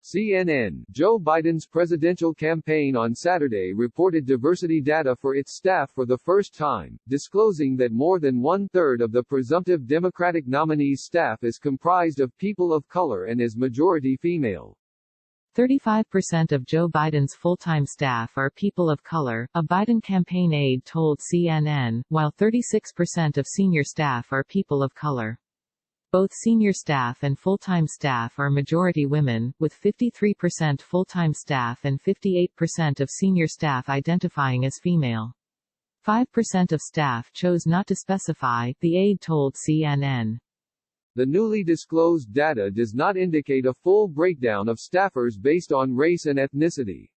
CNN. Joe Biden's presidential campaign on Saturday reported diversity data for its staff for the first time, disclosing that more than one-third of the presumptive Democratic nominee's staff is comprised of people of color and is majority female. 35% of Joe Biden's full-time staff are people of color, a Biden campaign aide told CNN, while 36% of senior staff are people of color. Both senior staff and full-time staff are majority women, with 53% full-time staff and 58% of senior staff identifying as female. 5% of staff chose not to specify, the aide told CNN. The newly disclosed data does not indicate a full breakdown of staffers based on race and ethnicity.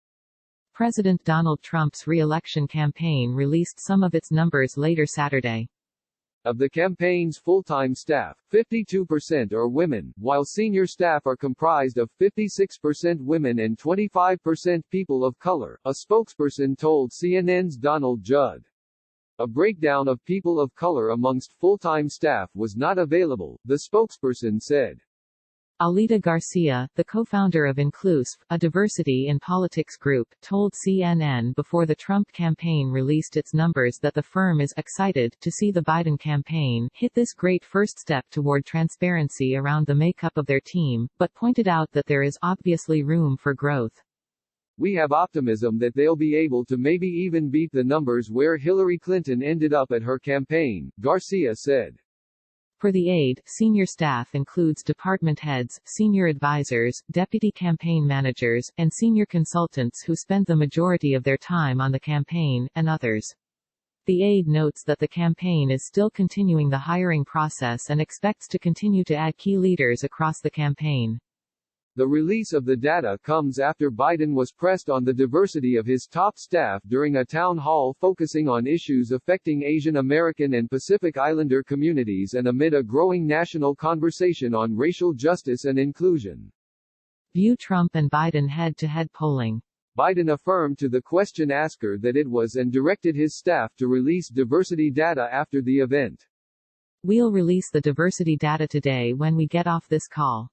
President Donald Trump's re-election campaign released some of its numbers later Saturday. Of the campaign's full-time staff, 52% are women, while senior staff are comprised of 56% women and 25% people of color, a spokesperson told CNN's Donald Judd. A breakdown of people of color amongst full-time staff was not available, the spokesperson said. Alida Garcia, the co-founder of Inclusive, a diversity in politics group, told CNN before the Trump campaign released its numbers that the firm is excited to see the Biden campaign hit this great first step toward transparency around the makeup of their team, but pointed out that there is obviously room for growth. We have optimism that they'll be able to maybe even beat the numbers where Hillary Clinton ended up at her campaign, Garcia said. For the aide, senior staff includes department heads, senior advisors, deputy campaign managers, and senior consultants who spend the majority of their time on the campaign, and others. The aide notes that the campaign is still continuing the hiring process and expects to continue to add key leaders across the campaign. The release of the data comes after Biden was pressed on the diversity of his top staff during a town hall focusing on issues affecting Asian American and Pacific Islander communities and amid a growing national conversation on racial justice and inclusion. View Trump and Biden head-to-head polling. Biden affirmed to the question asker that it was and directed his staff to release diversity data after the event. We'll release the diversity data today when we get off this call.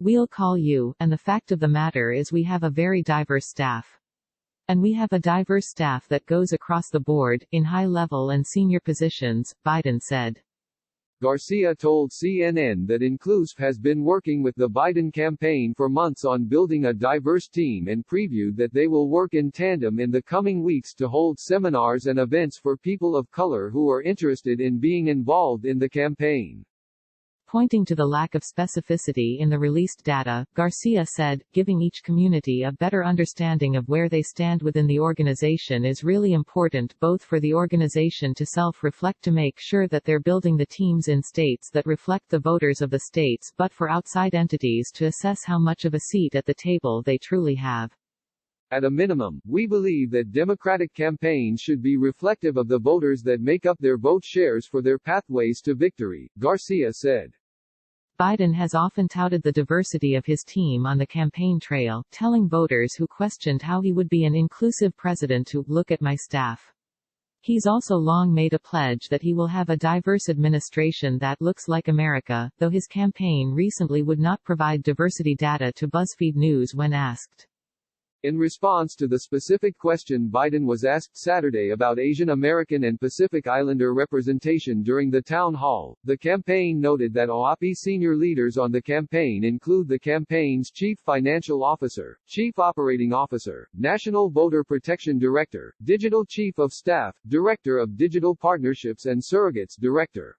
We'll call you, and the fact of the matter is we have a very diverse staff. And we have a diverse staff that goes across the board, in high-level and senior positions, Biden said. Garcia told CNN that Inclusive has been working with the Biden campaign for months on building a diverse team and previewed that they will work in tandem in the coming weeks to hold seminars and events for people of color who are interested in being involved in the campaign. Pointing to the lack of specificity in the released data, Garcia said, giving each community a better understanding of where they stand within the organization is really important both for the organization to self-reflect to make sure that they're building the teams in states that reflect the voters of the states but for outside entities to assess how much of a seat at the table they truly have. At a minimum, we believe that Democratic campaigns should be reflective of the voters that make up their vote shares for their pathways to victory, Garcia said. Biden has often touted the diversity of his team on the campaign trail, telling voters who questioned how he would be an inclusive president to look at my staff. He's also long made a pledge that he will have a diverse administration that looks like America, though his campaign recently would not provide diversity data to BuzzFeed News when asked. In response to the specific question Biden was asked Saturday about Asian American and Pacific Islander representation during the town hall, the campaign noted that OAPI senior leaders on the campaign include the campaign's Chief Financial Officer, Chief Operating Officer, National Voter Protection Director, Digital Chief of Staff, Director of Digital Partnerships and Surrogates Director.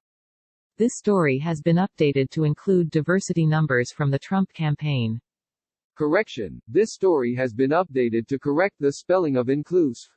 This story has been updated to include diversity numbers from the Trump campaign. Correction, this story has been updated to correct the spelling of inclusive.